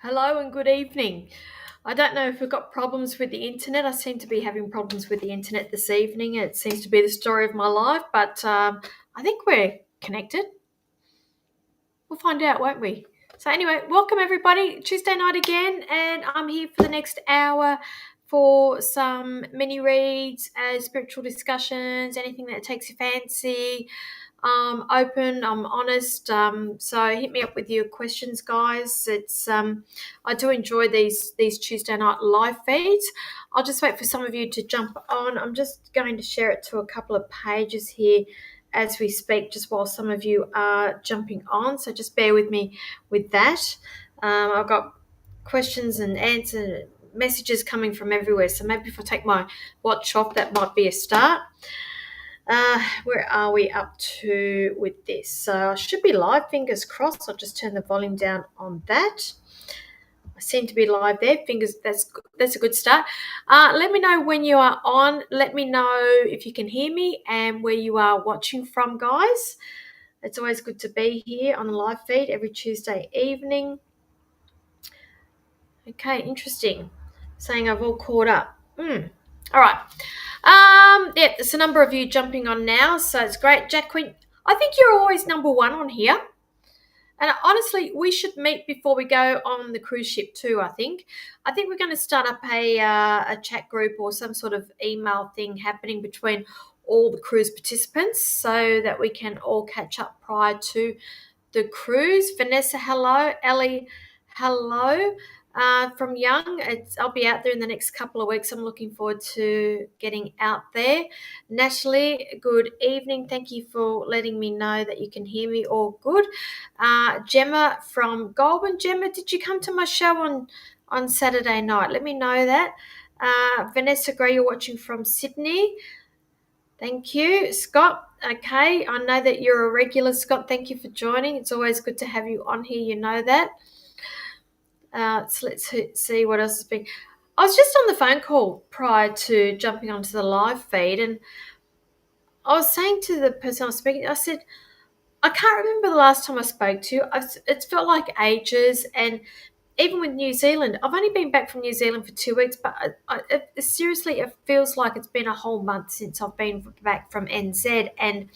Hello and good evening. I don't know if we've got problems with the internet. I seem to be having problems with the internet this evening. It seems to be the story of my life, but I think we're connected. We'll find out, won't we? So, anyway, welcome everybody. Tuesday night again, and I'm here for the next hour for some mini reads, spiritual discussions, anything that takes your fancy. Open, I'm honest. So hit me up with your questions, guys. It's I do enjoy these Tuesday night live feeds. I'll just wait for some of you to jump on. I'm just going to share it to a couple of pages here as we speak, just while some of you are jumping on. So just bear with me with that. I've got questions and answer messages coming from everywhere. So maybe if I take my watch off, that might be a start. Where are we up to with this? So I should be live, fingers crossed. I'll just turn the volume down on that. I seem to be live there. That's a good start. Let me know when you are on. Let me know if you can hear me and where you are watching from, guys. It's always good to be here on the live feed every Tuesday evening. Okay, interesting. Saying I've all caught up. All right. Yeah, there's a number of you jumping on now, so it's great. Jack Quinn, I think you're always number one on here. And honestly, we should meet before we go on the cruise ship too, I think. I think we're going to start up a chat group or some sort of email thing happening between all the cruise participants so that we can all catch up prior to the cruise. Vanessa, hello. Ellie, hello. From Young, I'll be out there in the next couple of weeks. I'm looking forward to getting out there. Natalie, good evening. Thank you for letting me know that you can hear me all good. Gemma from Goulburn. Gemma, did you come to my show on Saturday night? Let me know that. Vanessa Gray, you're watching from Sydney. Thank you. Scott, okay, I know that you're a regular, Scott. Thank you for joining. It's always good to have you on here. You know that. So let's see what else has been. I was just on the phone call prior to jumping onto the live feed, and I was saying to the person I was speaking, I said, I can't remember the last time I spoke to you. It's felt like ages, and even with New Zealand, I've only been back from New Zealand for 2 weeks, but seriously, it feels like it's been a whole month since I've been back from NZ, and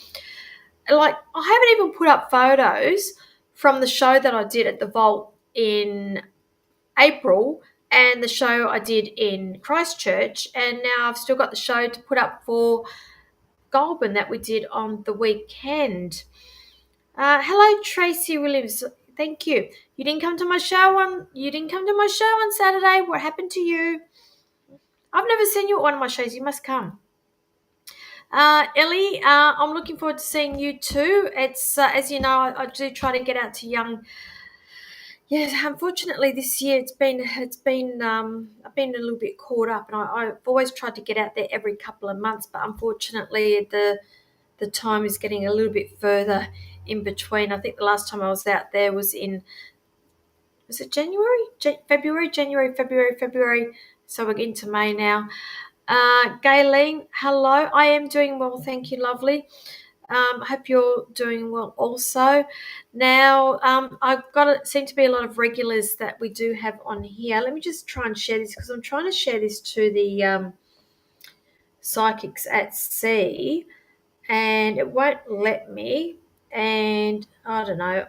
like I haven't even put up photos from the show that I did at the Vault in April and the show I did in Christchurch, and now I've still got the show to put up for Goulburn that we did on the weekend. Hello, Tracy Williams. Thank you. You didn't come to my show on Saturday. What happened to you? I've never seen you at one of my shows. You must come. Ellie, I'm looking forward to seeing you too. It's as you know, I do try to get out to Young. Yes, unfortunately this year I've been a little bit caught up, and I've always tried to get out there every couple of months, but unfortunately the time is getting a little bit further in between. I think the last time I was out there was it February. So we're into May now. Gayleen, hello. I am doing well, thank you, lovely. I hope you're doing well also. Now, seem to be a lot of regulars that we do have on here. Let me just try and share this because I'm trying to share this to the Psychics at Sea, and it won't let me. And I don't know.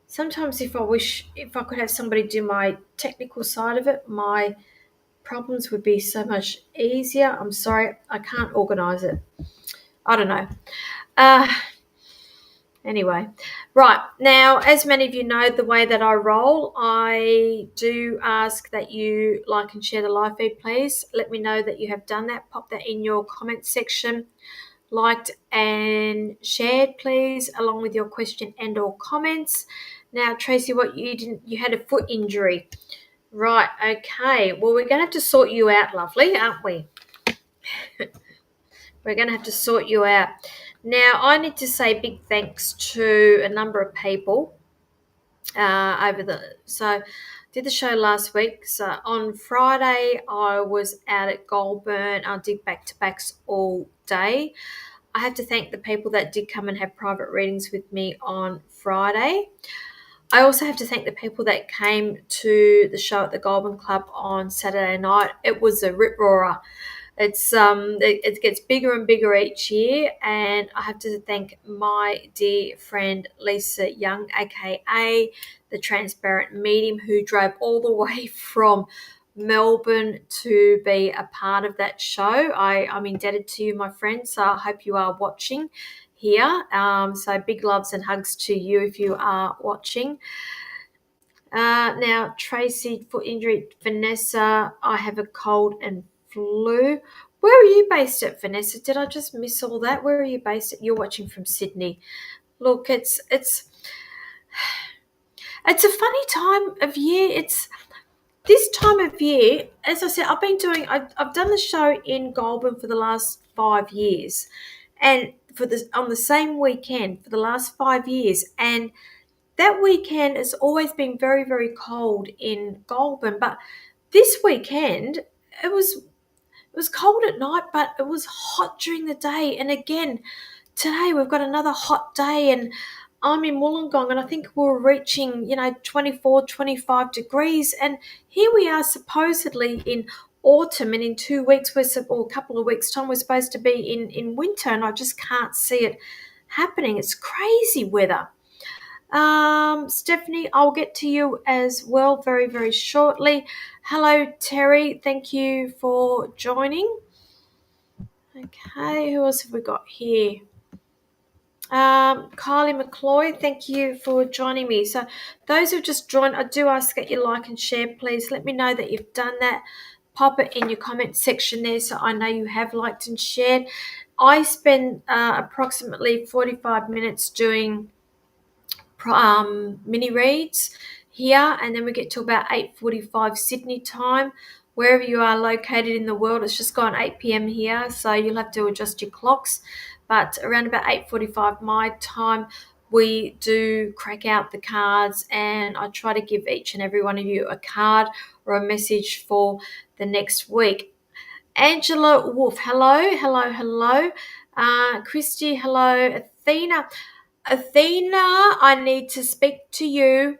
Sometimes if I could have somebody do my technical side of it, my problems would be so much easier. I'm sorry, I can't organise it. I don't know. Anyway, right, now, as many of you know, the way that I roll, I do ask that you like and share the live feed, please. Let me know that you have done that. Pop that in your comment section. Liked and shared, please, along with your question and or comments. Now, Tracy, you had a foot injury. Right, okay. Well, we're going to have to sort you out, lovely, aren't we? We're going to have to sort you out. Now, I need to say big thanks to a number of people so I did the show last week. So on Friday, I was out at Goulburn. I did back-to-backs all day. I have to thank the people that did come and have private readings with me on Friday. I also have to thank the people that came to the show at the Goulburn Club on Saturday night. It was a rip roarer. It gets bigger and bigger each year, and I have to thank my dear friend Lisa Young, aka the Transparent Medium, who drove all the way from Melbourne to be a part of that show. I'm indebted to you, my friend, so I hope you are watching here. So big loves and hugs to you if you are watching. Now, Tracy, foot injury. Vanessa, I have a cold and flu. Where are you based at, Vanessa? Did I just miss all that? Where are you based at? You're watching from Sydney. Look, it's a funny time of year. It's this time of year, as I said, I've done the show in Goulburn for the last 5 years, and on the same weekend for the last 5 years, and that weekend has always been very, very cold in Goulburn. But this weekend, it was cold at night, but it was hot during the day. And again, today we've got another hot day, and I'm in Wollongong, and I think we're reaching 24, 25 degrees, and here we are supposedly in autumn, and in 2 weeks or a couple of weeks time we're supposed to be in winter, and I just can't see it happening. It's crazy weather. Stephanie, I'll get to you as well very, very shortly. Hello, Terry. Thank you for joining. Okay, who else have we got here? Kylie McCloy, thank you for joining me. So those who've just joined, I do ask that you like and share. Please let me know that you've done that. Pop it in your comment section there so I know you have liked and shared. I spend approximately 45 minutes doing mini reads here, and then we get to about 8:45 Sydney time. Wherever you are located in the world, it's just gone 8 p.m. here, so you'll have to adjust your clocks. But around about 8:45 my time, we do crack out the cards, and I try to give each and every one of you a card or a message for the next week. Angela Wolf, hello, hello, hello. Christy, hello. Athena, I need to speak to you.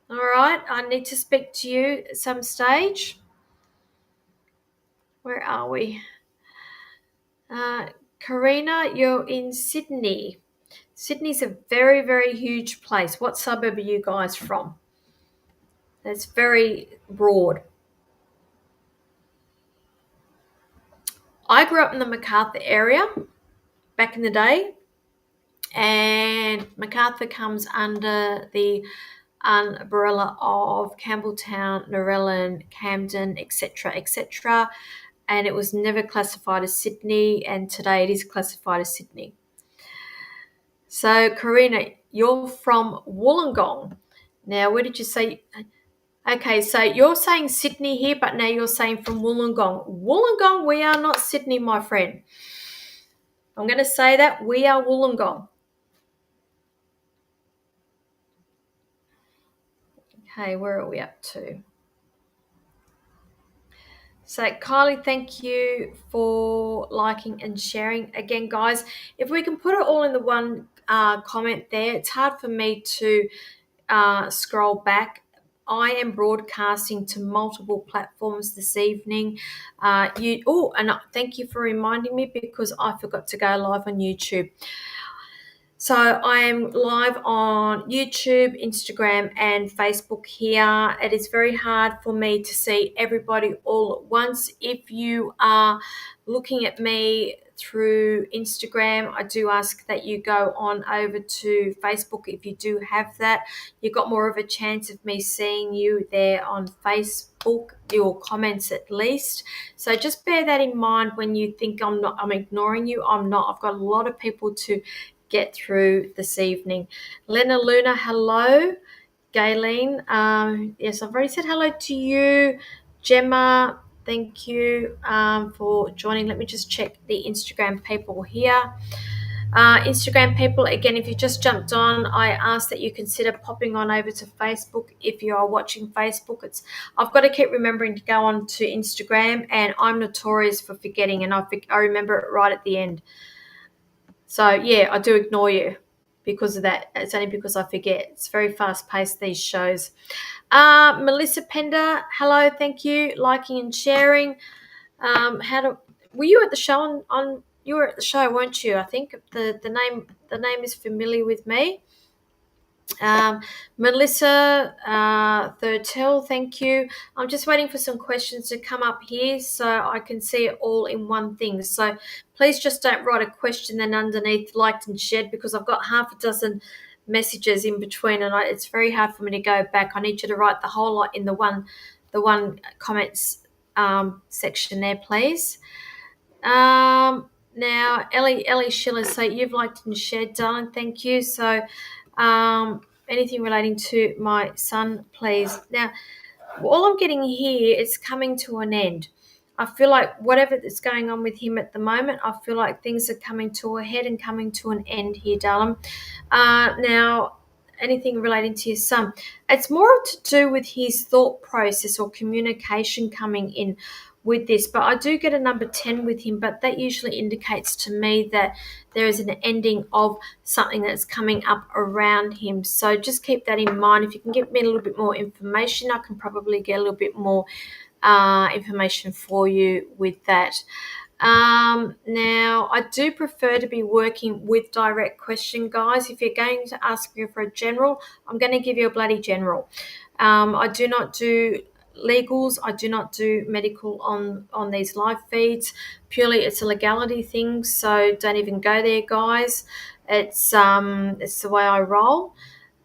All right, I need to speak to you at some stage. Where are we? Karina, you're in Sydney. Sydney's a very, very huge place. What suburb are you guys from? That's very broad. I grew up in the Macarthur area back in the day, and Macarthur comes under the umbrella of Campbelltown, Narellan, Camden, etc., etc., and it was never classified as Sydney, and today it is classified as Sydney. So, Karina, you're from Wollongong. Now, where did you say? Okay, so you're saying Sydney here, but now you're saying from Wollongong. Wollongong, we are not Sydney, my friend. I'm going to say that we are Wollongong. Okay, where are we up to? So, Kylie, thank you for liking and sharing. Again, guys, if we can put it all in the one comment there, it's hard for me to scroll back. I am broadcasting to multiple platforms this evening. And thank you for reminding me, because I forgot to go live on YouTube. So I am live on YouTube, Instagram, and Facebook here. It is very hard for me to see everybody all at once. If you are looking at me through Instagram, I do ask that you go on over to Facebook. If you do have that, you've got more of a chance of me seeing you there on Facebook, your comments at least. So just bear that in mind when you think I'm ignoring you. I'm not. I've got a lot of people to get through this evening. Lena Luna, hello. Gayleen, yes, I've already said hello to you. Gemma, thank you for joining. Let me just check the Instagram people here. Instagram people, again, if you just jumped on, I ask that you consider popping on over to Facebook. If you are watching Facebook, I've got to keep remembering to go on to Instagram, and I'm notorious for forgetting, and I remember it right at the end. So, yeah, I do ignore you. because of that. It's only because I forget. It's very fast paced, these shows. Melissa Pender, hello, thank you, liking and sharing. Were you at the show on you were at the show, weren't you? I think the name is familiar with me. Melissa Thurtell, thank you. I'm just waiting for some questions to come up here so I can see it all in one thing. So please just don't write a question then underneath liked and shared, because I've got half a dozen messages in between and it's very hard for me to go back. I need you to write the whole lot in the one comments section there, please. Now Ellie Schiller, so you've liked and shared, darling, thank you. So anything relating to my son, please. Now all I'm getting here is coming to an end. I feel like whatever is going on with him at the moment, I feel like things are coming to a head and coming to an end here, darling. Now anything relating to your son, it's more to do with his thought process or communication coming in with this. But I do get a number 10 with him, but that usually indicates to me that there is an ending of something that's coming up around him. So just keep that in mind. If you can give me a little bit more information, I can probably get a little bit more information for you with that. Now, I do prefer to be working with direct question, guys. If you're going to ask me for a general, I'm going to give you a bloody general. I do not do legals. I do not do medical on these live feeds. Purely, it's a legality thing, so don't even go there, guys. It's the way I roll.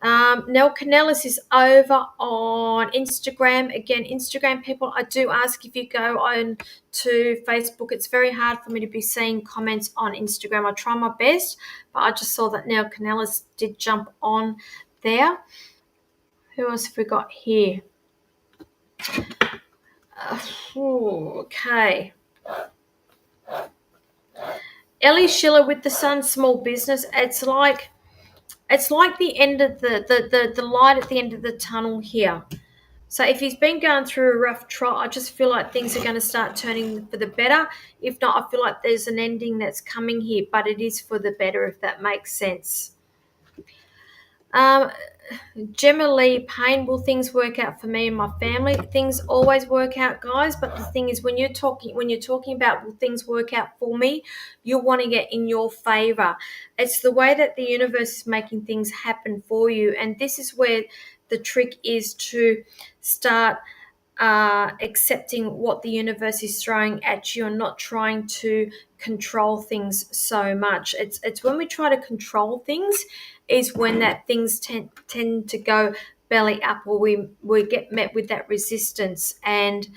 Nell Canellis is over on Instagram. Again, Instagram people, I do ask if you go on to Facebook. It's very hard for me to be seeing comments on Instagram. I try my best, but I just saw that Nell Canellis did jump on there. Who else have we got here? Okay. Ellie Schiller with the Sun Small Business. It's like the end of the light at the end of the tunnel here. So if he's been going through a rough trot, I just feel like things are going to start turning for the better. If not, I feel like there's an ending that's coming here, but it is for the better, if that makes sense. Gemma Lee Payne, will things work out for me and my family? Things always work out, guys, but the thing is, when you're talking about will things work out for me, you're wanting it in your favor. It's the way that the universe is making things happen for you, and this is where the trick is to start accepting what the universe is throwing at you and not trying to control things so much. It's when we try to control things is when that things tend to go belly up, or we get met with that resistance. And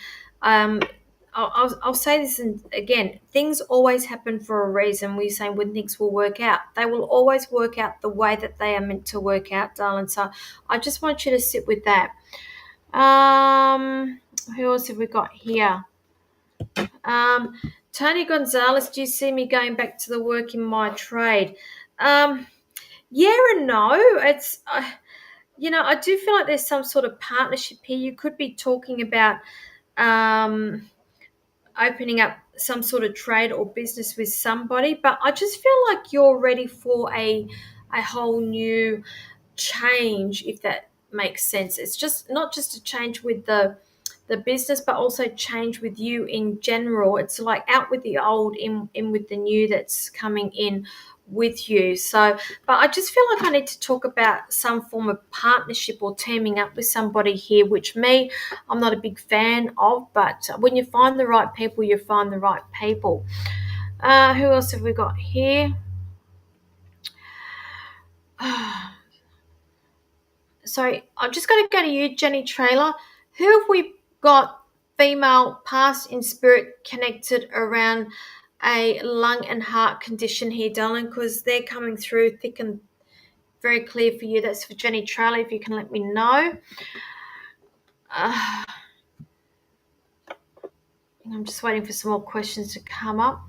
I'll say this again, things always happen for a reason. We're saying when things will work out, they will always work out the way that they are meant to work out, darling. So I just want you to sit with that. Who else have we got here? Tony Gonzalez, do you see me going back to the work in my trade? Yeah and no. It's, I do feel like there's some sort of partnership here. You could be talking about opening up some sort of trade or business with somebody, but I just feel like you're ready for a whole new change, if that makes sense. It's just not just a change with the business, but also change with you in general. It's like out with the old, in with the new that's coming in with you. So, but I just feel like I need to talk about some form of partnership or teaming up with somebody here, which I'm not a big fan of, but when you find the right people, you find the right people. Who else have we got here? Sorry, I'm just going to go to you, Jenny Trailer. Who have we got female past in spirit connected around a lung and heart condition here, darling? Because they're coming through thick and very clear for you. That's for Jenny Trailer, if you can let me know. I'm just waiting for some more questions to come up.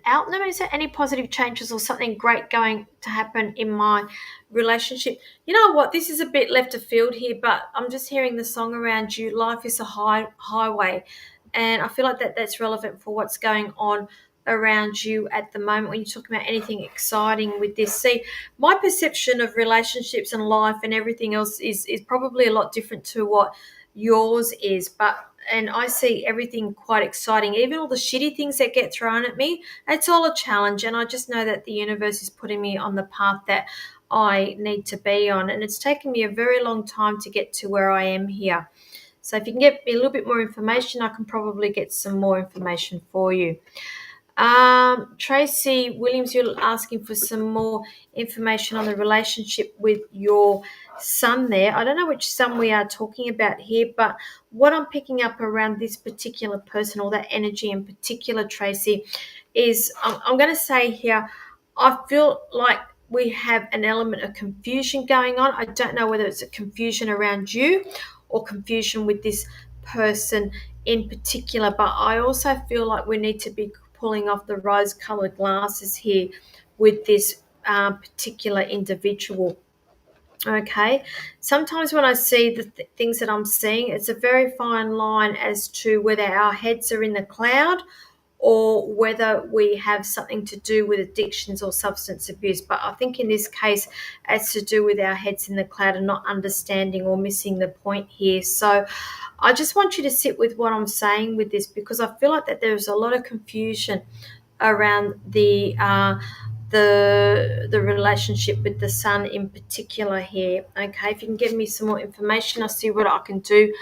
Outnum, is there any positive changes or something great going to happen in my relationship? You know what? This is a bit left of field here, but I'm just hearing the song around you. Life is a highway. And I feel like that's relevant for what's going on around you at the moment when you're talking about anything exciting with this. See, my perception of relationships and life and everything else is probably a lot different to what yours is, and I see everything quite exciting. Even all the shitty things that get thrown at me, it's all a challenge. And I just know that the universe is putting me on the path that I need to be on. And it's taken me a very long time to get to where I am here. So if you can get me a little bit more information, I can probably get some more information for you. Tracy Williams, you're asking for some more information on the relationship with your son there. I don't know which son we are talking about here, but what I'm picking up around this particular person or that energy in particular, Tracy, is I'm going to say here, I feel like we have an element of confusion going on. I don't know whether it's a confusion around you or confusion with this person in particular, but I also feel like we need to be pulling off the rose-colored glasses here with this particular individual. Okay, sometimes when I see the things that I'm seeing, it's a very fine line as to whether our heads are in the cloud or whether we have something to do with addictions or substance abuse. But I think in this case, it's to do with our heads in the cloud and not understanding or missing the point here. So I just want you to sit with what I'm saying with this, because I feel like that there's a lot of confusion around the relationship with the son in particular here. Okay, if you can give me some more information, I'll see what I can do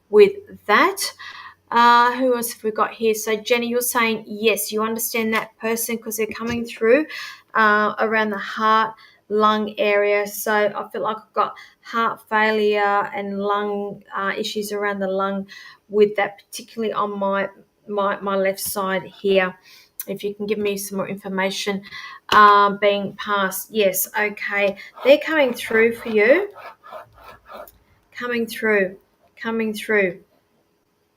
with that. Who else have we got here? So Jenny, you're saying yes, you understand that person because they're coming through around the heart lung area. So I feel like I've got heart failure and lung issues around the lung with that, particularly on my left side here. If you can give me some more information being passed. Yes, okay. They're coming through for you. Coming through.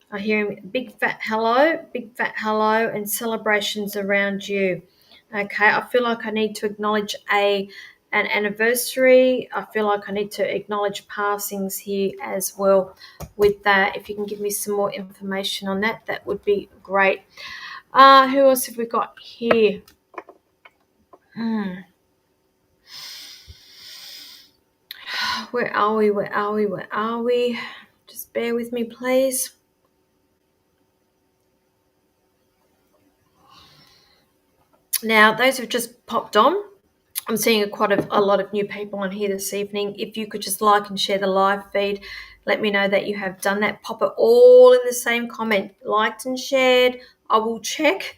I hear him, big fat hello, and celebrations around you. Okay, I feel like I need to acknowledge an anniversary. I feel like I need to acknowledge passings here as well with that. If you can give me some more information on that, that would be great. Who else have we got here? Where are we? Just bear with me, please. Now, those who've just popped on, I'm seeing a lot of new people on here this evening. If you could just like and share the live feed, let me know that you have done that. Pop it all in the same comment, liked and shared. I will check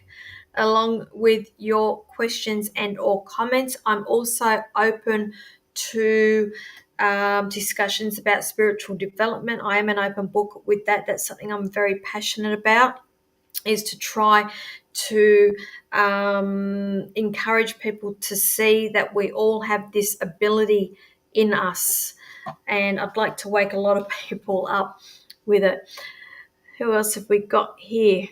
along with your questions and or comments. I'm also open to discussions about spiritual development. I am an open book with that. That's something I'm very passionate about, is to try to encourage people to see that we all have this ability in us. And I'd like to wake a lot of people up with it. Who else have we got here?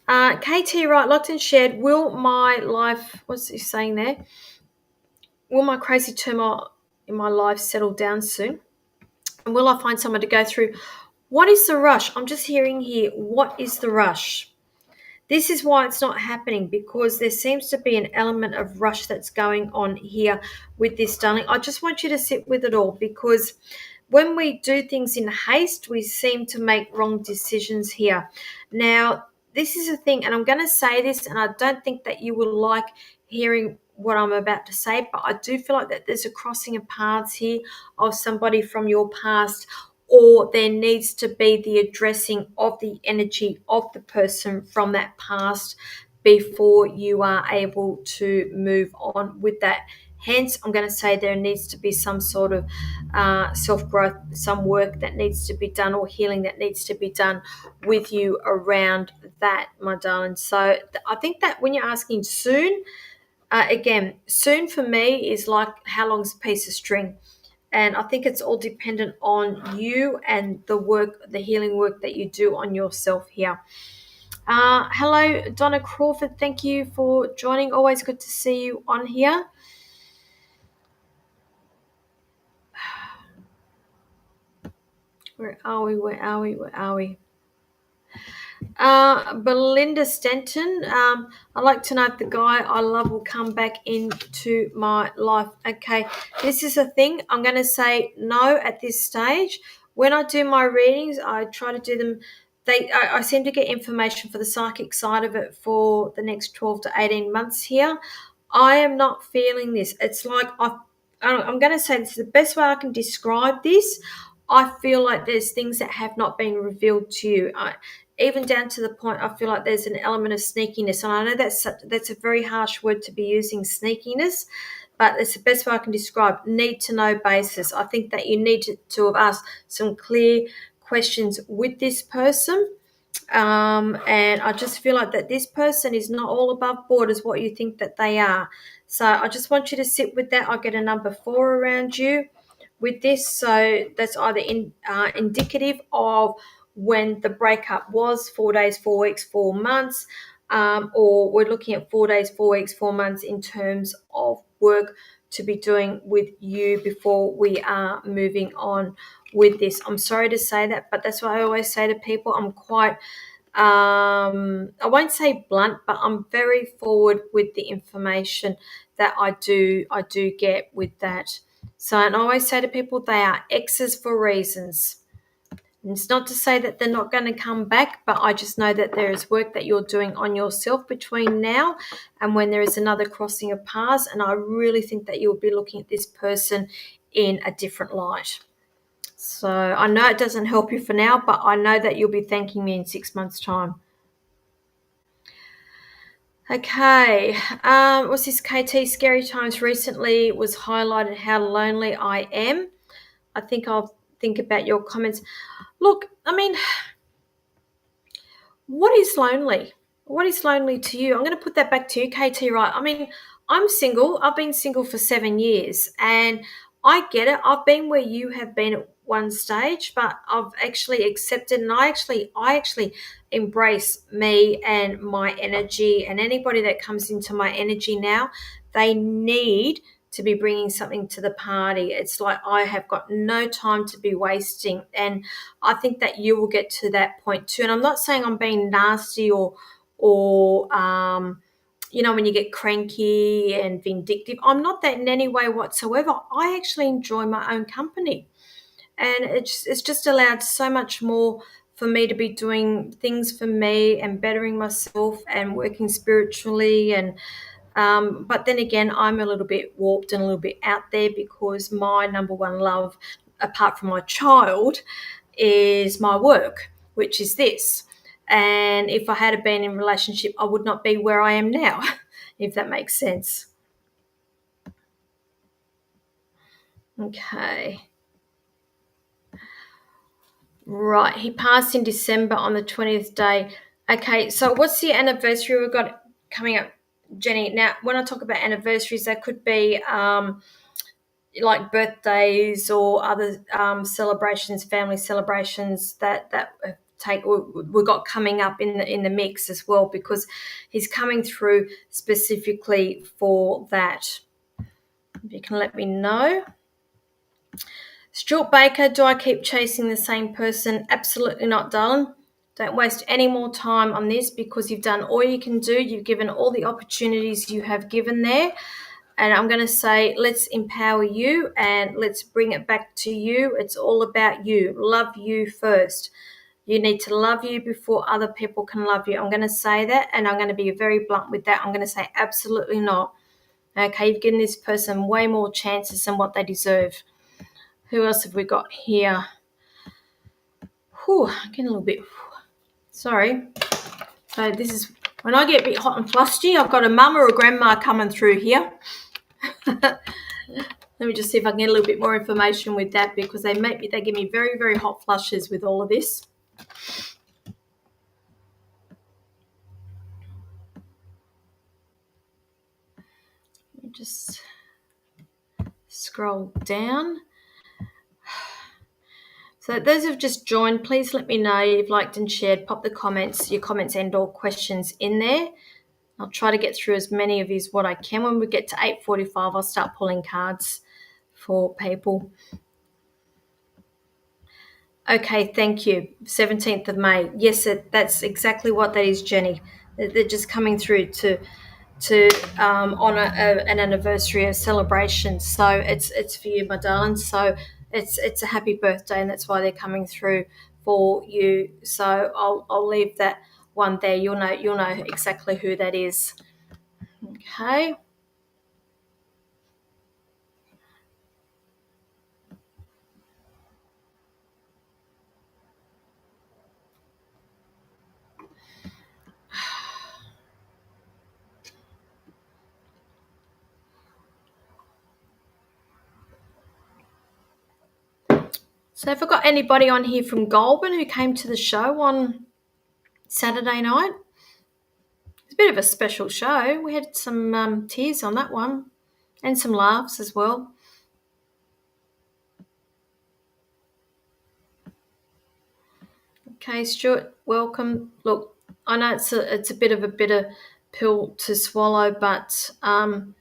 KT, right, locked and shared. Will my life, what's he saying there? Will my crazy turmoil in my life settle down soon? And will I find someone to go through? What is the rush? I'm just hearing here, what is the rush? This is why it's not happening, because there seems to be an element of rush that's going on here with this, darling. I just want you to sit with it all, because when we do things in haste, we seem to make wrong decisions here. Now, this is a thing, and I'm going to say this, and I don't think that you will like hearing what I'm about to say, but I do feel like that there's a crossing of paths here of somebody from your past, or there needs to be the addressing of the energy of the person from that past before you are able to move on with that. Hence, I'm going to say there needs to be some sort of self-growth, some work that needs to be done, or healing that needs to be done with you around that, my darling. So I think that when you're asking soon, again, soon for me is like how long's a piece of string. And I think it's all dependent on you and the work, the healing work that you do on yourself here. Hello, Donna Crawford. Thank you for joining. Always good to see you on here. Where are we? Where are we? Where are we? Belinda Stanton. I'd like to know if the guy I love will come back into my life. Okay, this is a thing. I'm going to say no at this stage. When I do my readings, I try to do them. I seem to get information for the psychic side of it for the next 12 to 18 months here. I am not feeling this. It's like I'm going to say this is the best way I can describe this. I feel like there's things that have not been revealed to you. Even down to the point I feel like there's an element of sneakiness. And I know that's a very harsh word to be using, sneakiness, but it's the best way I can describe need to know basis. I think that you need to have asked some clear questions with this person. And I just feel like that this person is not all above board as what you think that they are. So I just want you to sit with that. I get a number 4 around you with this. So that's either indicative of when the breakup was 4 days, 4 weeks, 4 months, or we're looking at 4 days, 4 weeks, 4 months in terms of work to be doing with you before we are moving on with this. I'm sorry to say that, but that's what I always say to people. I'm quite I won't say blunt, but I'm very forward with the information that I do get with that. So, and I always say to people, they are exes for reasons. And it's not to say that they're not going to come back, but I just know that there is work that you're doing on yourself between now and when there is another crossing of paths. And I really think that you'll be looking at this person in a different light. So I know it doesn't help you for now, but I know that you'll be thanking me in 6 months' time. Okay, what's this, KT? Scary times recently was highlighted how lonely I am. I think I'll think about your comments. Look, I mean, what is lonely? What is lonely to you? I'm going to put that back to you, KT, right? I mean, I'm single. I've been single for 7 years and I get it. I've been where you have been at one stage, but I've actually accepted and I actually embrace me and my energy, and anybody that comes into my energy now, they need to be bringing something to the party. It's like I have got no time to be wasting, and I think that you will get to that point too. And I'm not saying I'm being nasty or when you get cranky and vindictive. I'm not that in any way whatsoever. I actually enjoy my own company, and it's just allowed so much more for me to be doing things for me and bettering myself and working spiritually. And but then again, I'm a little bit warped and a little bit out there because my number one love, apart from my child, is my work, which is this. And if I had been in a relationship, I would not be where I am now, if that makes sense. Okay. Right. He passed in December on the 20th day. Okay. So what's the anniversary we've got coming up, Jenny? Now, when I talk about anniversaries, that could be like birthdays or other celebrations, family celebrations that we got coming up in the mix as well, because he's coming through specifically for that. If you can let me know. Stuart Baker, do I keep chasing the same person? Absolutely not, darling. Don't waste any more time on this because you've done all you can do. You've given all the opportunities you have given there. And I'm going to say, let's empower you and let's bring it back to you. It's all about you. Love you first. You need to love you before other people can love you. I'm going to say that, and I'm going to be very blunt with that. I'm going to say absolutely not. Okay, you've given this person way more chances than what they deserve. Who else have we got here? I'm getting a little bit... Sorry. So this is... When I get a bit hot and flushy, I've got a mum or a grandma coming through here. Let me just see if I can get a little bit more information with that, because they give me very, very hot flushes with all of this. Let me just scroll down. So those who've just joined, please let me know you've liked and shared. Pop your comments and or questions in there. I'll try to get through as many of you as what I can. When we get to 8:45, I'll start pulling cards for people. Okay, thank you. 17th of May. Yes, that's exactly what that is, Jenny. They're just coming through to honor an anniversary, a celebration. So it's for you, my darling. So it's a happy birthday, and that's why they're coming through for you. So I'll leave that one there. You'll know exactly who that is. Okay. So have I got anybody on here from Goulburn who came to the show on Saturday night? It's a bit of a special show. We had some tears on that one and some laughs as well. Okay, Stuart, welcome. Look, I know it's a bit of a bitter pill to swallow, but I'm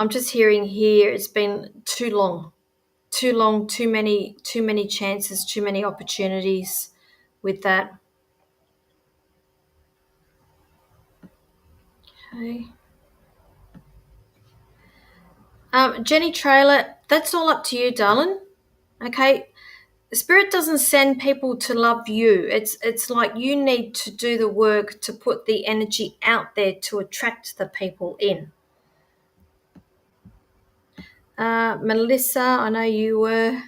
just hearing here it's been too long, too many chances, too many opportunities with that. Okay. Jenny Trailer, that's all up to you, darling. Okay. Spirit doesn't send people to love you. It's like you need to do the work to put the energy out there to attract the people in. Melissa, I know you were.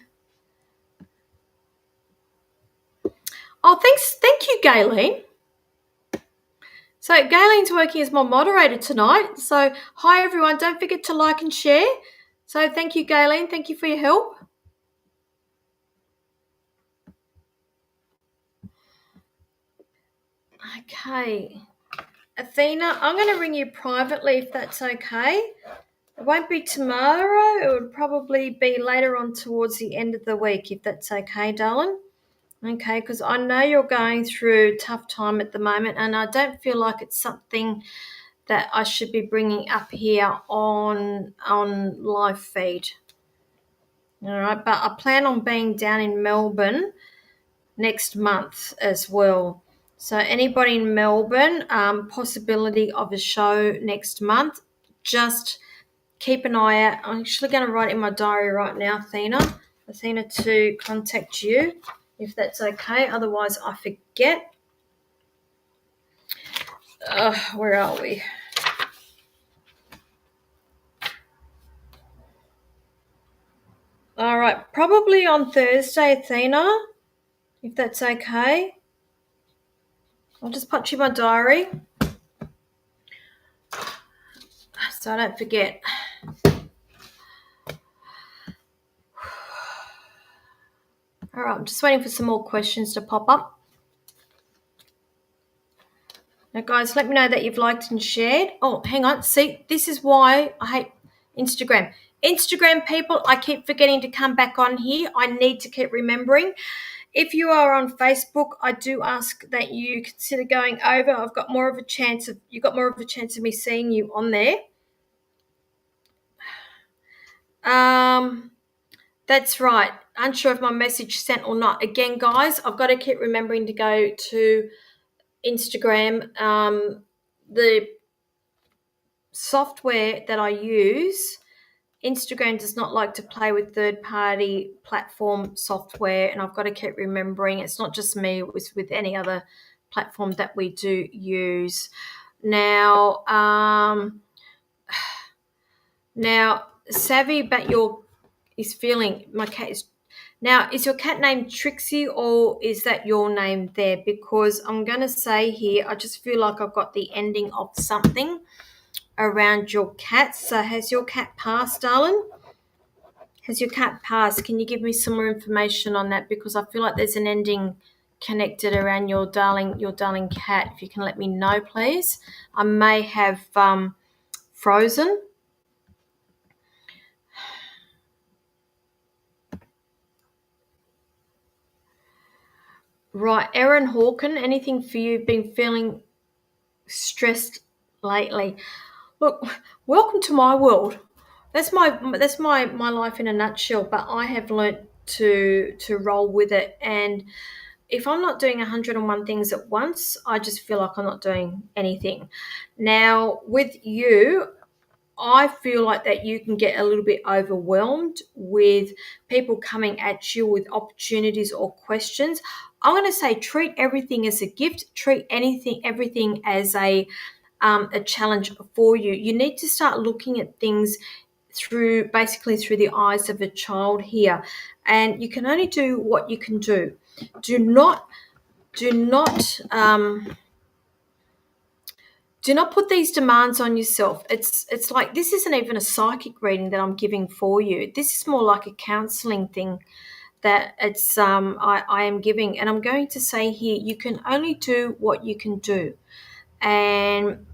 Oh, thank you, Gayleen. So Gayleen's working as my moderator tonight. So hi everyone, don't forget to like and share. So thank you, Gayleen. Thank you for your help. Okay. Athena, I'm going to ring you privately if that's okay. It won't be tomorrow. It would probably be later on towards the end of the week if that's okay, darling. Okay, because I know you're going through a tough time at the moment, and I don't feel like it's something that I should be bringing up here on live feed. All right, but I plan on being down in Melbourne next month as well. So anybody in Melbourne, possibility of a show next month, just keep an eye out. I'm actually going to write in my diary right now, Athena, to contact you if that's okay. Otherwise, I forget. Where are we? All right, probably on Thursday, Athena, if that's okay. I'll just punch you my diary so I don't forget. All right, I'm just waiting for some more questions to pop up. Now, guys, let me know that you've liked and shared. Oh, hang on. See, this is why I hate Instagram. Instagram people, I keep forgetting to come back on here. I need to keep remembering. If you are on Facebook, I do ask that you consider going over. You've got more of a chance of me seeing you on there. That's right. Unsure if my message sent or not. Again, guys, I've got to keep remembering to go to Instagram. The software that I use, Instagram does not like to play with third-party platform software, and I've got to keep remembering it's not just me, it's with any other platform that we do use. Now, savvy, but is feeling my cat is. Now, is your cat named Trixie or is that your name there? Because I'm going to say here, I just feel like I've got the ending of something around your cat. So has your cat passed, darling? Has your cat passed? Can you give me some more information on that? Because I feel like there's an ending connected around your darling cat. If you can let me know, please. I may have frozen. Right, Erin Hawken, anything for you? Been feeling stressed lately? Look, welcome to my world. That's my life in a nutshell. But I have learnt to roll with it. And if I'm not doing 101 things at once, I just feel like I'm not doing anything. Now, with you, I feel like that you can get a little bit overwhelmed with people coming at you with opportunities or questions. I'm going to say treat everything as a gift. Treat everything as a challenge for you. You need to start looking at things through the eyes of a child here, and you can only do what you can do. Do not do not put these demands on yourself. It's like this isn't even a psychic reading that I'm giving for you. This is more like a counseling thing that I am giving. And I'm going to say here, you can only do what you can do. And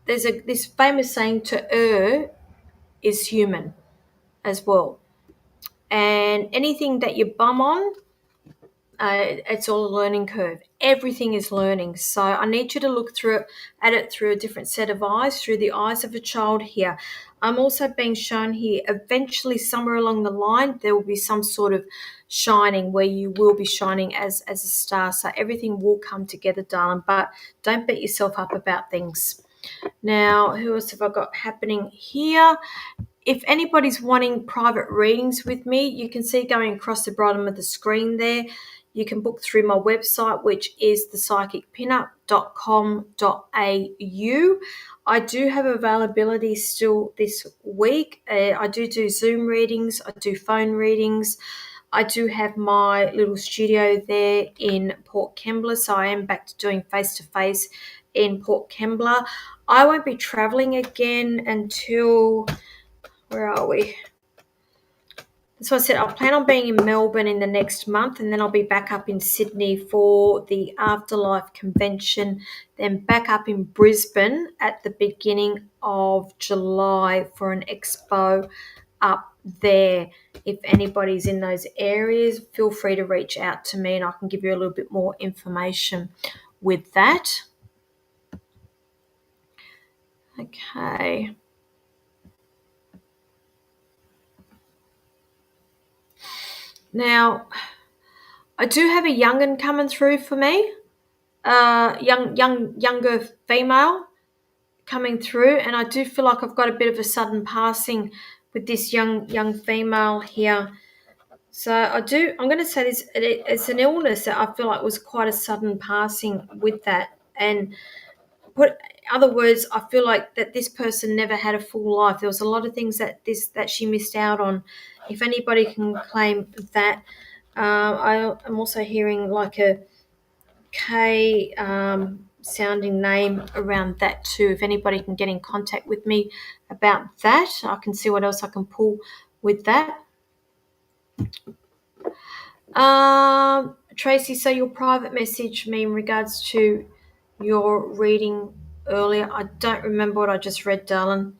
there's this famous saying, to err is human as well. And anything that you bum on, it's all a learning curve. Everything is learning. So I need you to look at it through a different set of eyes, through the eyes of a child here. I'm also being shown here, eventually somewhere along the line, there will be some sort of shining where you will be shining as a star. So everything will come together, darling, but don't beat yourself up about things. Now, who else have I got happening here? If anybody's wanting private readings with me, you can see going across the bottom of the screen there. You can book through my website, which is thepsychicpinup.com.au. I do have availability still this week. I do Zoom readings. I do phone readings. I do have my little studio there in Port Kembla, so I am back to doing face-to-face in Port Kembla. I won't be traveling again until... where are we? So I said I'll plan on being in Melbourne in the next month, and then I'll be back up in Sydney for the Afterlife Convention, then back up in Brisbane at the beginning of July for an expo up there. If anybody's in those areas, feel free to reach out to me and I can give you a little bit more information with that. Okay. Now, I do have a young'un coming through for me, younger female coming through, and I do feel like I've got a bit of a sudden passing with this young female here. So I'm going to say this, it's an illness that I feel like was quite a sudden passing with that. And other words, I feel like that this person never had a full life. There was a lot of things that she missed out on. If anybody can claim that. I'm also hearing like a K sounding name around that too. If anybody can get in contact with me about that, I can see what else I can pull with that. Tracy, so your private message me in regards to your reading earlier. I don't remember what I just read, darling.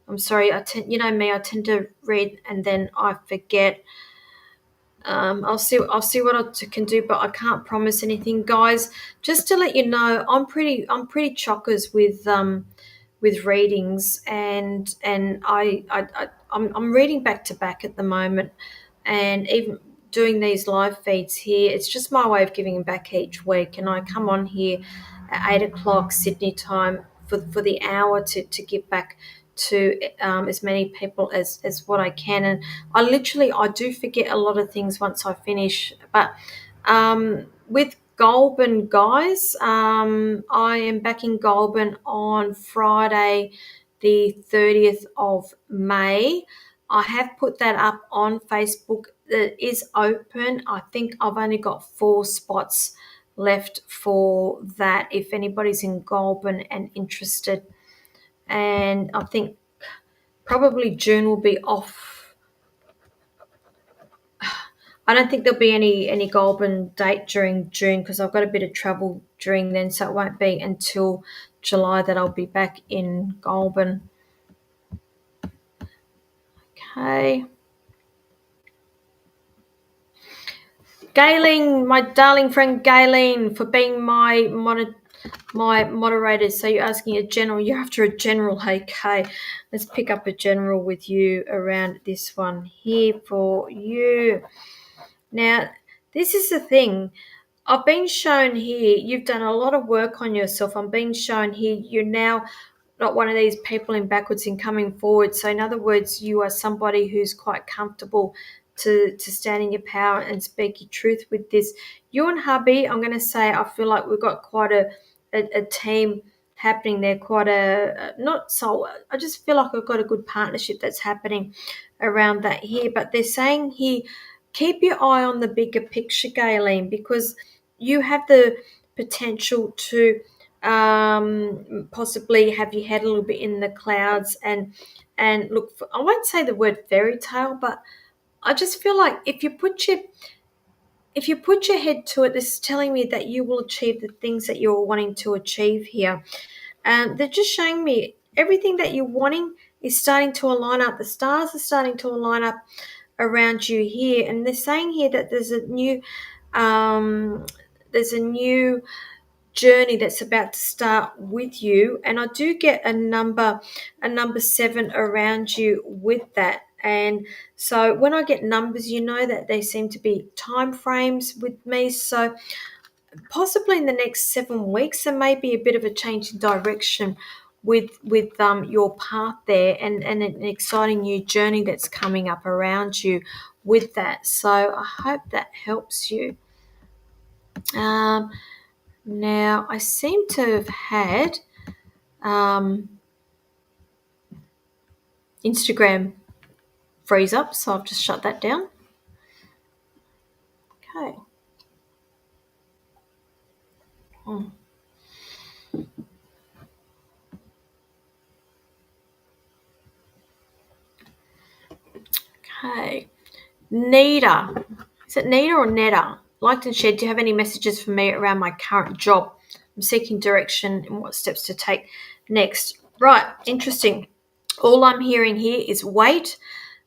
I'm sorry. You know me, I tend to read and then I forget. I'll see what I can do, but I can't promise anything, guys. Just to let you know, I'm pretty chockers with readings, and I'm reading back to back at the moment, and even doing these live feeds here, it's just my way of giving back each week. And I come on here at 8:00 Sydney time for the hour to give back to as many people as what I can. And I do forget a lot of things once I finish. But with Goulburn, guys, I am back in Goulburn on Friday the 30th of May. I have put that up on Facebook. It is open. I think I've only got 4 spots left for that if anybody's in Goulburn and interested. And I think probably June will be off. I don't think there'll be any Goulburn date during June because I've got a bit of travel during then, so it won't be until July that I'll be back in Goulburn. Okay. Gayleen, my darling friend Gayleen, for being my my moderators. So you're asking a general, you're after a general. Okay, let's pick up a general with you around this one here for you. Now, this is the thing. I've been shown here, you've done a lot of work on yourself. I'm being shown here, you're now not one of these people in backwards and coming forward. So in other words, you are somebody who's quite comfortable to stand in your power and speak your truth with this. You and hubby, I'm going to say, I feel like we've got quite a team happening there, quite not so, I just feel like I've got a good partnership that's happening around that here. But they're saying here, keep your eye on the bigger picture, Gayleen, because you have the potential to possibly have your head a little bit in the clouds and look for, I won't say the word fairy tale, but I just feel like if you put your head to it, this is telling me that you will achieve the things that you're wanting to achieve here. They're just showing me everything that you're wanting is starting to align up. The stars are starting to align up around you here, and they're saying here that there's a new journey that's about to start with you, and I do get a number 7 around you with that. And so when I get numbers, you know that they seem to be time frames with me. So possibly in the next 7 weeks there may be a bit of a change in direction with your path there, and an exciting new journey that's coming up around you with that. So I hope that helps you. Now, I seem to have had Instagram freeze up, so I've just shut that down. Okay. Okay. Nita. Is it Nita or Netta? Liked and shared. Do you have any messages for me around my current job? I'm seeking direction and what steps to take next. Right. Interesting. All I'm hearing here is wait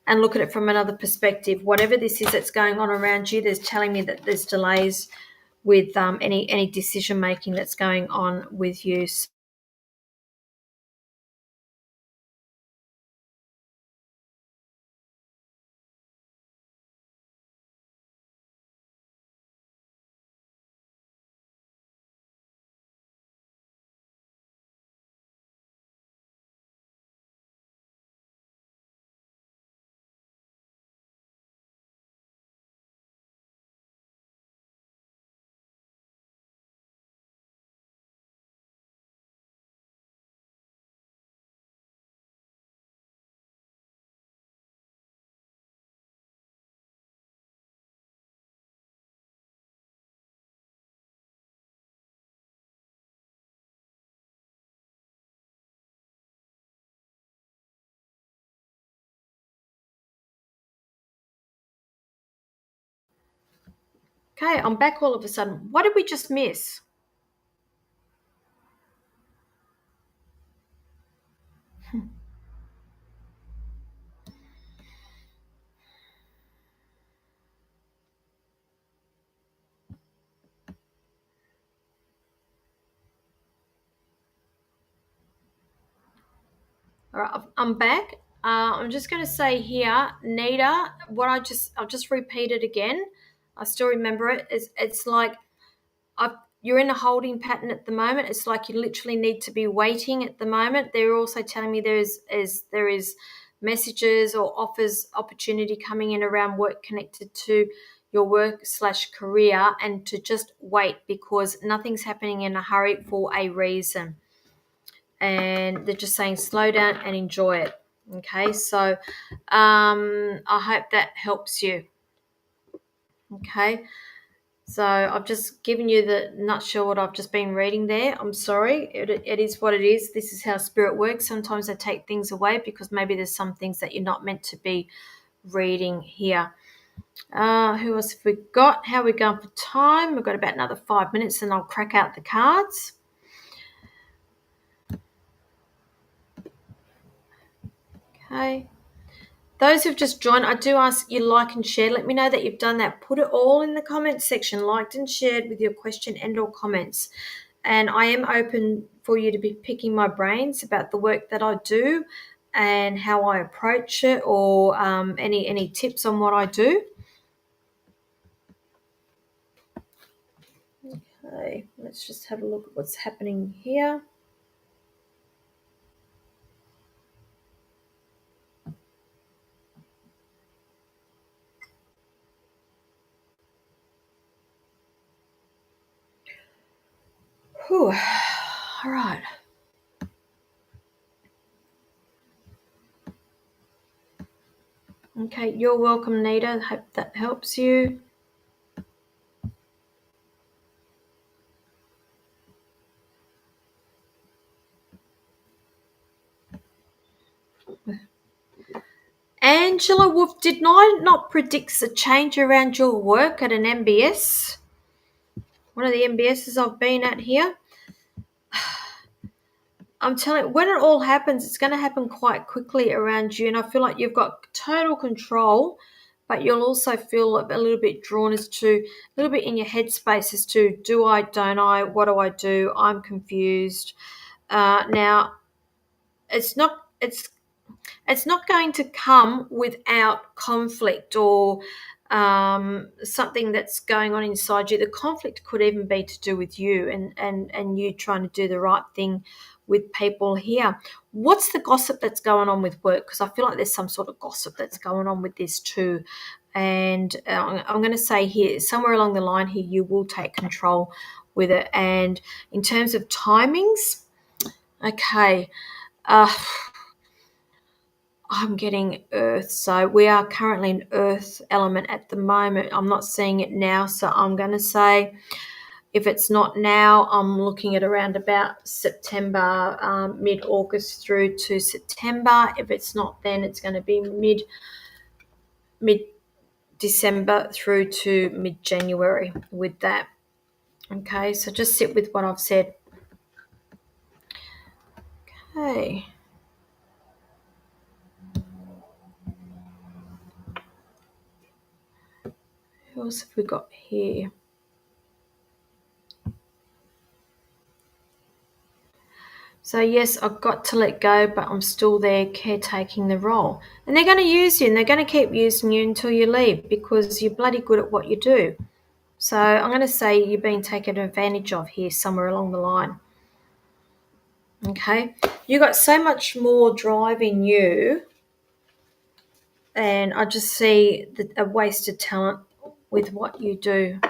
and look at it from another perspective. Whatever this is that's going on around you, there's telling me that there's delays with any decision making that's going on with you. Okay, I'm back all of a sudden. What did we just miss? All right, I'm back. I'm just going to say here, Nita, I'll just repeat it again. I still remember it. It's like you're in a holding pattern at the moment. It's like you literally need to be waiting at the moment. They're also telling me there is messages or offers, opportunity coming in around work connected to your work/career, and to just wait because nothing's happening in a hurry for a reason. And they're just saying slow down and enjoy it. Okay, so I hope that helps you. Okay, so I've just given you the nutshell what I've just been reading there. I'm sorry, it is what it is. This is how spirit works. Sometimes they take things away because maybe there's some things that you're not meant to be reading here. Who else have we got? How are we going for time? We've got about another 5 minutes and I'll crack out the cards. Okay. Those who've just joined, I do ask you like and share. Let me know that you've done that. Put it all in the comments section, liked and shared with your question and or comments. and I am open for you to be picking my brains about the work that I do and how I approach it, or any tips on what I do. Okay, let's just have a look at what's happening here. Whew. All right. Okay, you're welcome, Nita. Hope that helps you. Angela Wolf, did I not predict a change around your work at an MBS? One of the MBSs I've been at here. I'm telling you, when it all happens, it's going to happen quite quickly around you. And I feel like you've got total control, but you'll also feel a little bit drawn as to, a little bit in your headspace as to, do I, don't I, what do I do? I'm confused. Now, it's not going to come without conflict or something that's going on inside you. The conflict could even be to do with you and you trying to do the right thing with people here. What's the gossip that's going on with work? Because I feel like there's some sort of gossip that's going on with this too. And I'm going to say here, somewhere along the line here, you will take control with it. And in terms of timings, okay, I'm getting earth. So we are currently in earth element at the moment. I'm not seeing it now. So I'm going to say, if it's not now, I'm looking at around about September, mid-August through to September. If it's not then, it's going to be mid-December through to mid-January with that. Okay, so just sit with what I've said. Okay. Who else have we got here? So yes, I've got to let go, but I'm still there caretaking the role. And they're going to use you, and they're going to keep using you until you leave, because you're bloody good at what you do. So I'm going to say you're being taken advantage of here somewhere along the line. Okay? You got so much more drive in you, and I just see a wasted talent with what you do.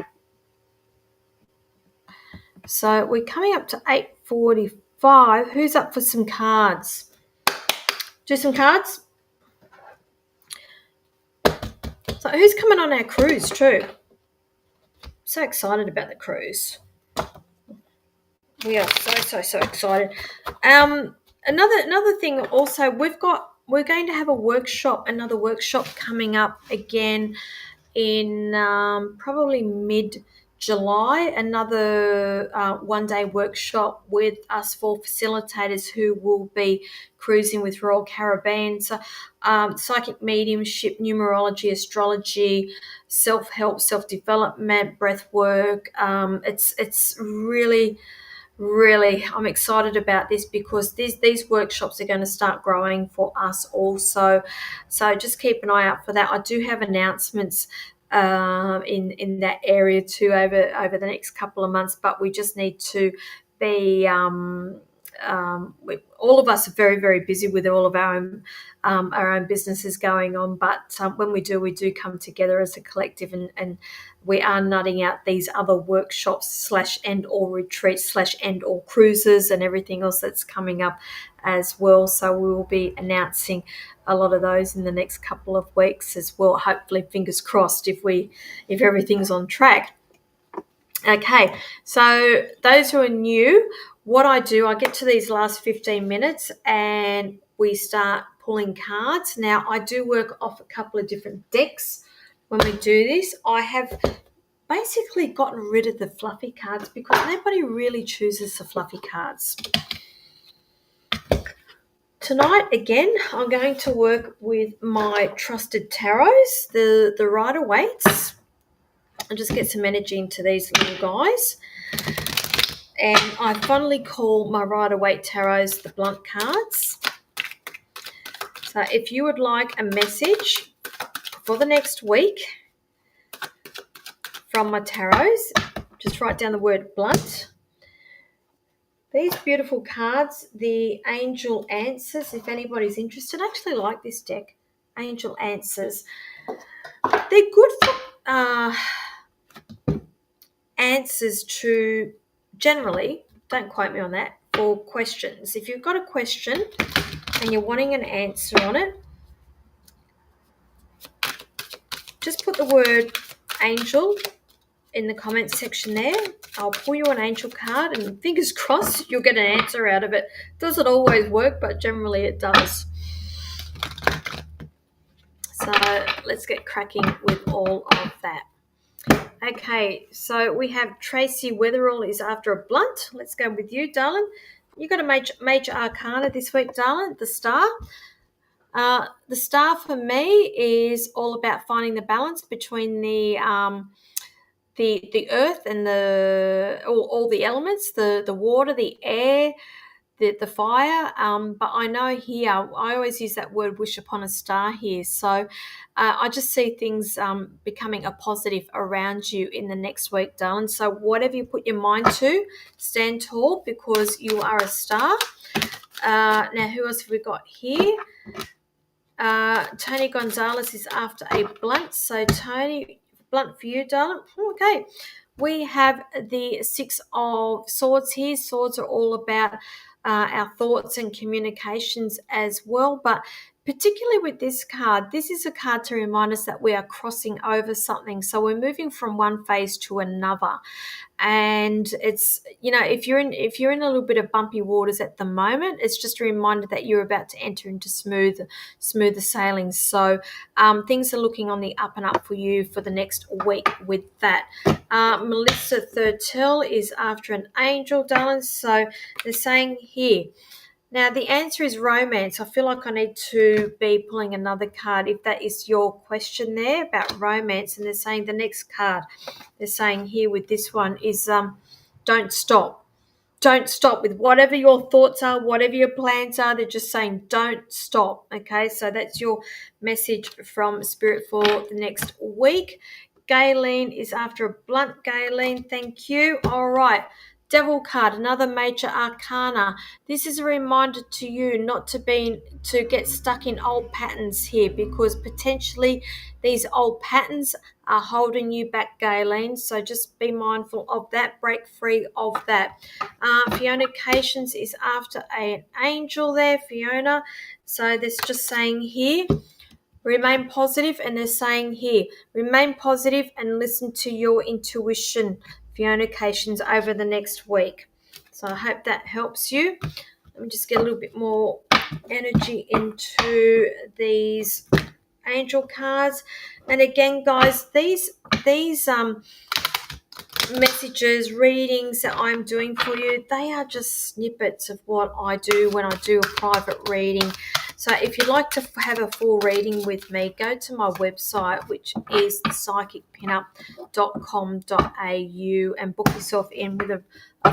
So we're coming up to 8:45. Who's up for some cards? Do some cards? So who's coming on our cruise too? So excited about the cruise. We are so excited. Another thing also, we're going to have another workshop coming up again in probably mid-July, another one-day workshop with us 4 facilitators who will be cruising with Royal Caribbean. So psychic mediumship, numerology, astrology, self-help, self-development, breath work. It's really I'm excited about this, because these workshops are going to start growing for us also. So just keep an eye out for that. I do have announcements in that area too over the next couple of months, but we just need to be all of us are very busy with all of our own businesses going on, but when we do come together as a collective, and we are nutting out these other workshops / and or retreats / and or cruises and everything else that's coming up as well. So we will be announcing a lot of those in the next couple of weeks as well. Hopefully, fingers crossed, if everything's on track. Okay, so those who are new, what I do, I get to these last 15 minutes and we start pulling cards. Now, I do work off a couple of different decks when we do this. I have basically gotten rid of the fluffy cards because nobody really chooses the fluffy cards. Tonight, again, I'm going to work with my trusted tarots, the Rider-Waite's. I'll just get some energy into these little guys. And I finally call my Rider-Waite Tarots the blunt cards. So if you would like a message for the next week from my tarots, just write down the word blunt. These beautiful cards, the Angel Answers, if anybody's interested. I actually like this deck, Angel Answers. They're good for answers to, generally, don't quote me on that, for questions. If you've got a question and you're wanting an answer on it, just put the word angel in the comments section there. I'll pull you an angel card and fingers crossed you'll get an answer out of it. Doesn't always work, but generally it does. So let's get cracking with all of that. Okay, so we have Tracy Weatherall is after a blunt. Let's go with you, darling. You got a major arcana this week, darling, the star. The star for me is all about finding the balance between the earth and all the elements, the water, the air, the fire. But I know here, I always use that word wish upon a star here. So I just see things becoming a positive around you in the next week, darling. So whatever you put your mind to, stand tall because you are a star. Now, who else have we got here? Tony Gonzalez is after a blunt. So Tony, blunt for you, darling. Okay. We have the Six of Swords here. Swords are all about our thoughts and communications as well. But particularly with this card, this is a card to remind us that we are crossing over something. So we're moving from one phase to another. And it's, if you're in a little bit of bumpy waters at the moment, it's just a reminder that you're about to enter into smoother sailing. So things are looking on the up and up for you for the next week with that. Melissa Thurtell is after an angel, darling. So they're saying here, now, the answer is romance. I feel like I need to be pulling another card if that is your question there about romance. And they're saying the next card, they're saying here with this one is don't stop. Don't stop with whatever your thoughts are, whatever your plans are. They're just saying don't stop, okay? So that's your message from Spirit for the next week. Gayleen is after a blunt. Gayleen, thank you. All right. Devil card, another major arcana. This is a reminder to you not to get stuck in old patterns here, because potentially these old patterns are holding you back, Gayleen. So just be mindful of that. Break free of that. Fiona Cations is after an angel there, Fiona. So that's just saying here, remain positive, and they're saying here, remain positive and listen to your intuition, Fiona Cations, over the next week. So I hope that helps you. Let me just get a little bit more energy into these angel cards. And again, guys, these messages, readings that I'm doing for you, they are just snippets of what I do when I do a private reading. So if you'd like to have a full reading with me, go to my website, which is psychicpinup.com.au, and book yourself in with a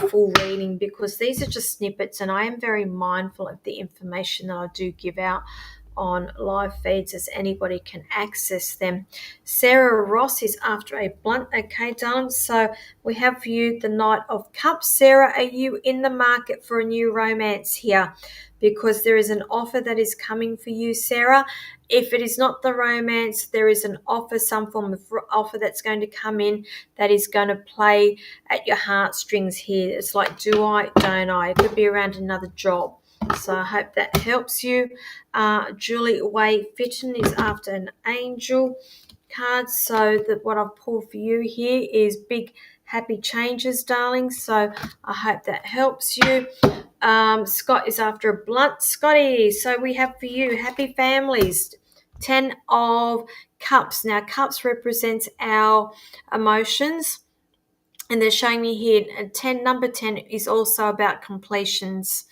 full reading, because these are just snippets and I am very mindful of the information that I do give out on live feeds, as anybody can access them. Sarah Ross is after a blunt. Okay, darling. So we have for you the Knight of Cups. Sarah, are you in the market for a new romance here? Because there is an offer that is coming for you, Sarah. If it is not the romance, there is an offer, some form of offer that's going to come in that is going to play at your heartstrings here. It's like, do I, don't I? It could be around another job. So I hope that helps you. Julie Way Fitton is after an angel card. So that what I've pulled for you here is big happy changes, darling. So I hope that helps you. Scott is after a blunt. Scotty, so we have for you happy families. 10 of Cups. Now, Cups represents our emotions. And they're showing me here, number 10 is also about completions.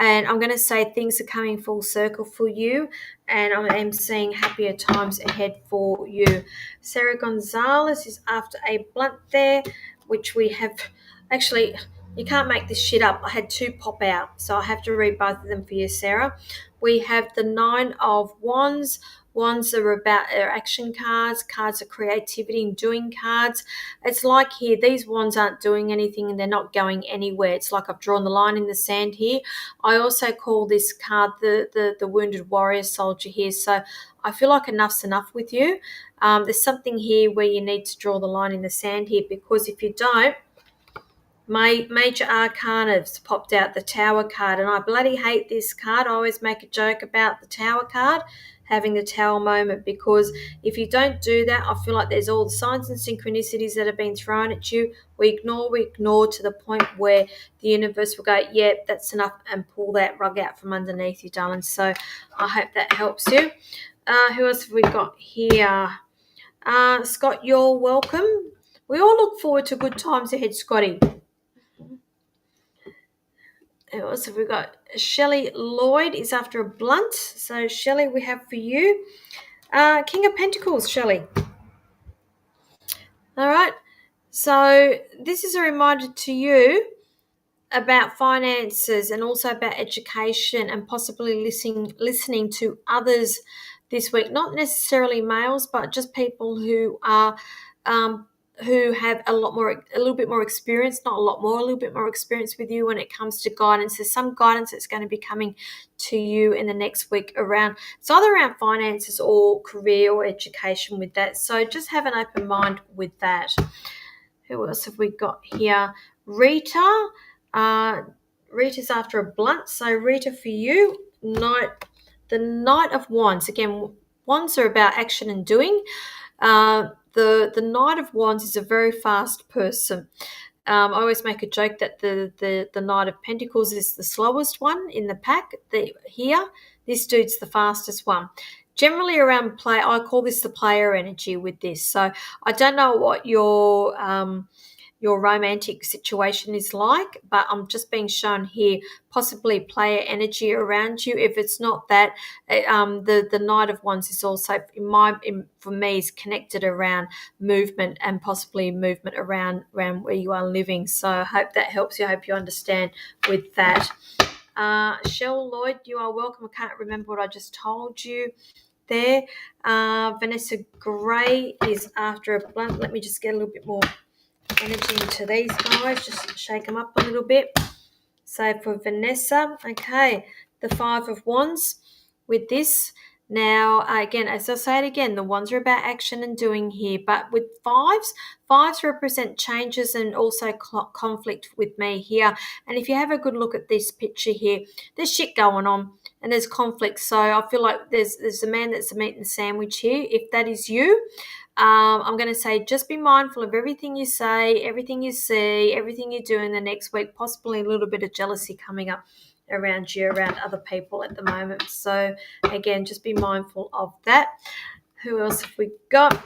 And I'm going to say things are coming full circle for you, and I am seeing happier times ahead for you. Sarah Gonzalez is after a blunt there, which we have actually, You can't make this shit up. I had 2 pop out, so I have to read both of them for you, Sarah. We have the 9 of Wands. Wands are about action cards. Cards are creativity and doing cards. It's like here, these wands aren't doing anything and they're not going anywhere. It's like I've drawn the line in the sand here. I also call this card the wounded warrior soldier here. So I feel like enough's enough with you. There's something here where you need to draw the line in the sand here, because if you don't, my major arcana's popped out, the Tower card, and I bloody hate this card. I always make a joke about the Tower card, having the Tower moment, because if you don't do that, I feel like there's all the signs and synchronicities that have been thrown at you. We ignore to the point where the universe will go, yep, that's enough, and pull that rug out from underneath you, darling. So I hope that helps you. Who else have we got here? Scott, you're welcome. We all look forward to good times ahead, Scotty. Who else have we got? Shelley Lloyd is after a blunt. So, Shelley, we have for you King of Pentacles, Shelley. All right. So, this is a reminder to you about finances and also about education, and possibly listening to others this week. Not necessarily males, but just people who are who have a little bit more experience, not a lot more, a little bit more experience with you when it comes to guidance. There's some guidance that's going to be coming to you in the next week around, it's either around finances or career or education with that. So just have an open mind with that. Who else have we got here? Rita. Rita's after a blunt. So Rita, for you, the Knight of Wands. Again, wands are about action and doing. The Knight of Wands is a very fast person. I always make a joke that the Knight of Pentacles is the slowest one in the pack. This dude's the fastest one. Generally around play, I call this the player energy with this. So I don't know what your romantic situation is like, but I'm just being shown here possibly player energy around you. If it's not that, the Knight of Wands is also for me is connected around movement, and possibly movement around where you are living. So I hope that helps you. I hope you understand with that. Shell Lloyd, you are welcome. I can't remember what I just told you there. Vanessa Gray is after a blunt. Let me just get a little bit more energy into these guys, just shake them up a little bit. So for Vanessa, okay, the 5 of Wands with this. Now, again, as I say it again, the wands are about action and doing here, but with fives represent changes and also conflict with me here. And if you have a good look at this picture here, there's shit going on and there's conflict. So I feel like there's a man that's a meat and sandwich here. If that is you, I'm going to say just be mindful of everything you say, everything you see, everything you do in the next week, possibly a little bit of jealousy coming up around you, around other people at the moment. So, again, just be mindful of that. Who else have we got?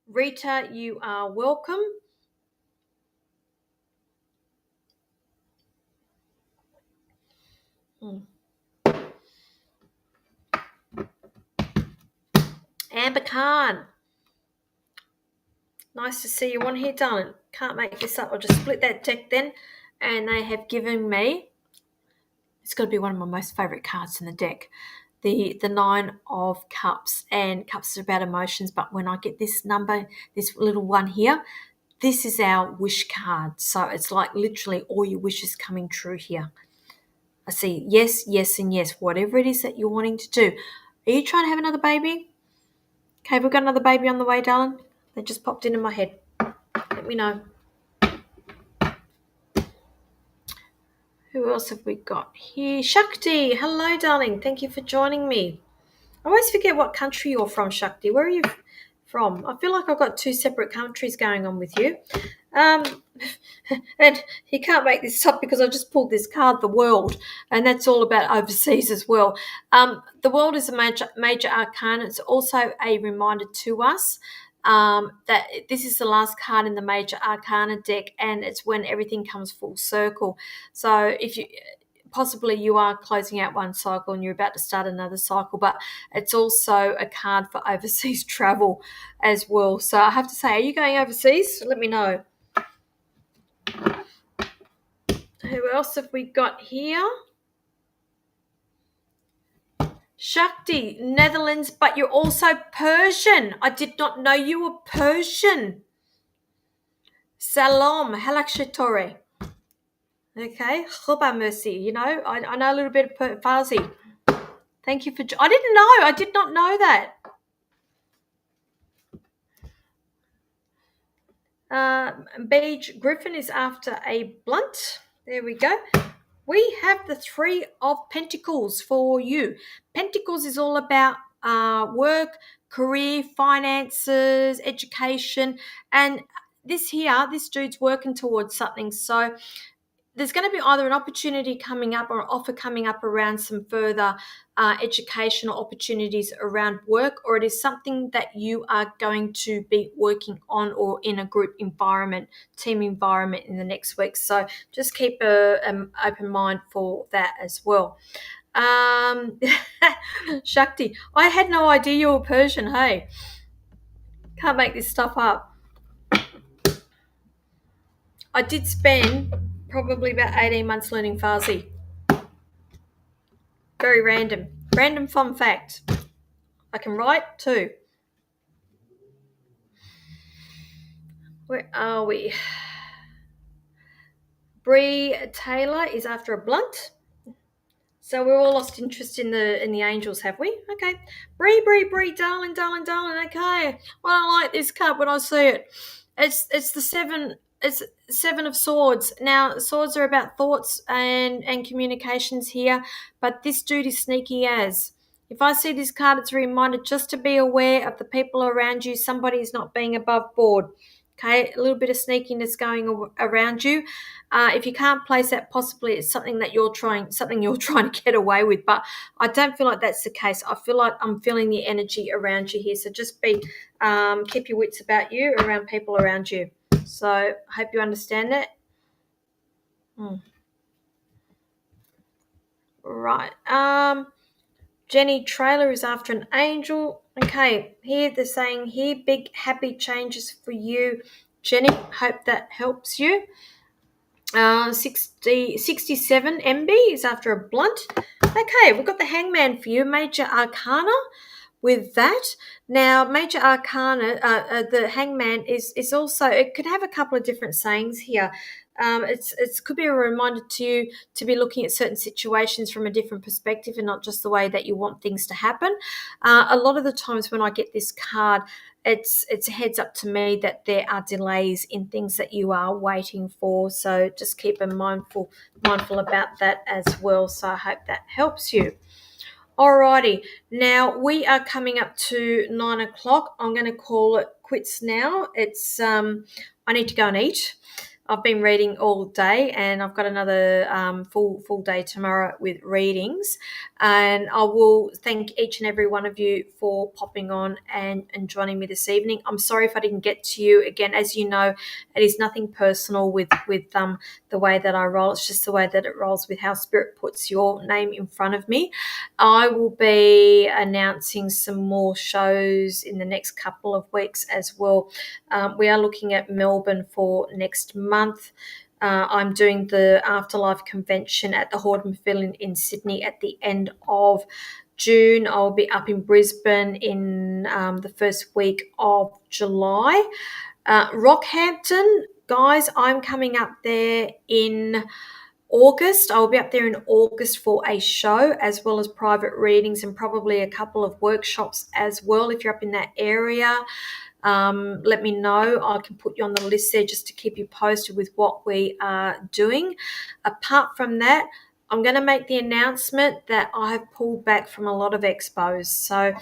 Rita, you are welcome. Amber Khan. Nice to see you on here, darling. Can't make this up. I'll just split that deck then. And they have given me, it's got to be one of my most favourite cards in the deck, the 9 of Cups. And Cups are about emotions, but when I get this number, this little one here, this is our wish card. So it's like literally all your wishes coming true here. I see yes, yes, and yes, whatever it is that you're wanting to do. Are you trying to have another baby? Okay, we've got another baby on the way, darling. That just popped into my head. Let me know. Who else have we got here? Shakti. Hello, darling. Thank you for joining me. I always forget what country you're from, Shakti. Where are you from? I feel like I've got 2 separate countries going on with you. And you can't make this up because I just pulled this card, the World, and that's all about overseas as well. The World is a major arcana. It's also a reminder to us that this is the last card in the major arcana deck, and it's when everything comes full circle. So if you are closing out one cycle and you're about to start another cycle, but it's also a card for overseas travel as well. So I have to say, are you going overseas? Let me know. Who else have we got here? Shakti, Netherlands, but you're also Persian. I did not know you were Persian. Salam, halak Okay, Khuba mercy. You know, I know a little bit of Farsi. Thank you for. I didn't know. I did not know that. Beige Griffin is after a blunt. There we go. We have the Three of Pentacles for you. Pentacles is all about work, career, finances, education, and this dude's working towards something. So there's going to be either an opportunity coming up or an offer coming up around some further educational opportunities around work, or it is something that you are going to be working on or in a group environment, team environment in the next week. So just keep an open mind for that as well. Shakti, I had no idea you were Persian. Hey, can't make this stuff up. I did spend probably about 18 months learning Farsi. Very random. Random fun fact. I can write too. Where are we? Bree Taylor is after a blunt. So we're all lost interest in the angels, have we? Okay. Bree, darling. Okay. Well, I like this card when I see it. It's the seven. It's Seven of Swords. Now, swords are about thoughts and communications here, but this dude is sneaky as. If I see this card, it's a reminder just to be aware of the people around you. Somebody is not being above board. Okay, a little bit of sneakiness going around you. If you can't place that, possibly it's something you're trying to get away with. But I don't feel like that's the case. I feel like I'm feeling the energy around you here. So just keep your wits about you around people around you. So I hope you understand that. Right. Jenny Trailer is after an angel. Okay, here they're saying here big happy changes for you, Jenny. Hope that helps you. 67 MB is after a blunt. Okay, we've got the Hangman for you, Major Arcana. With that, now Major Arcana, the Hangman is also, it could have a couple of different sayings here. It could be a reminder to you to be looking at certain situations from a different perspective and not just the way that you want things to happen. A lot of the times when I get this card, it's a heads up to me that there are delays in things that you are waiting for. So just keep a mindful about that as well. So I hope that helps you. Alrighty, now we are coming up to 9 o'clock. I'm going to call it quits now. It's I need to go and eat. I've been reading all day, and I've got another full day tomorrow with readings. And I will thank each and every one of you for popping on and joining me this evening. I'm sorry if I didn't get to you. Again, as you know, it is nothing personal with the way that I roll. It's just the way that it rolls with how Spirit puts your name in front of me. I will be announcing some more shows in the next couple of weeks as well. We are looking at Melbourne for next month. I'm doing the Afterlife Convention at the Hordman Pavilion in Sydney at the end of June. I'll be up in Brisbane in the first week of July. Rockhampton, guys, I'm coming up there in August. I'll be up there in August for a show as well as private readings and probably a couple of workshops as well. If you're up in that area, let me know. I can put you on the list there just to keep you posted with what we are doing. Apart from that, I'm going to make the announcement that I have pulled back from a lot of expos. So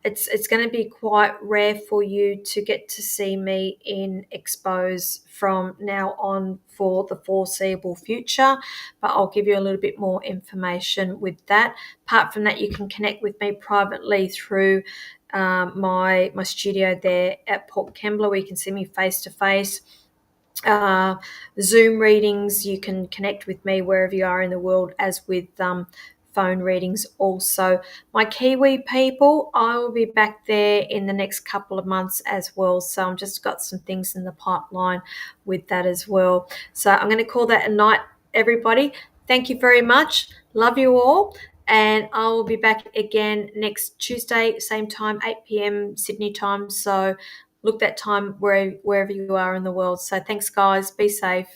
it's going to be quite rare for you to get to see me in expos from now on for the foreseeable future, but I'll give you a little bit more information with that. Apart from that, you can connect with me privately through my studio there at Port Kembla, where you can see me face to face. Zoom readings, you can connect with me wherever you are in the world, as with phone readings also. My Kiwi people, I will be back there in the next couple of months as well. So I'm just got some things in the pipeline with that as well. So I'm going to call that a night, everybody. Thank you very much. Love you all. And I will be back again next Tuesday, same time, 8 p.m. Sydney time. So look that time wherever you are in the world. So thanks, guys. Be safe.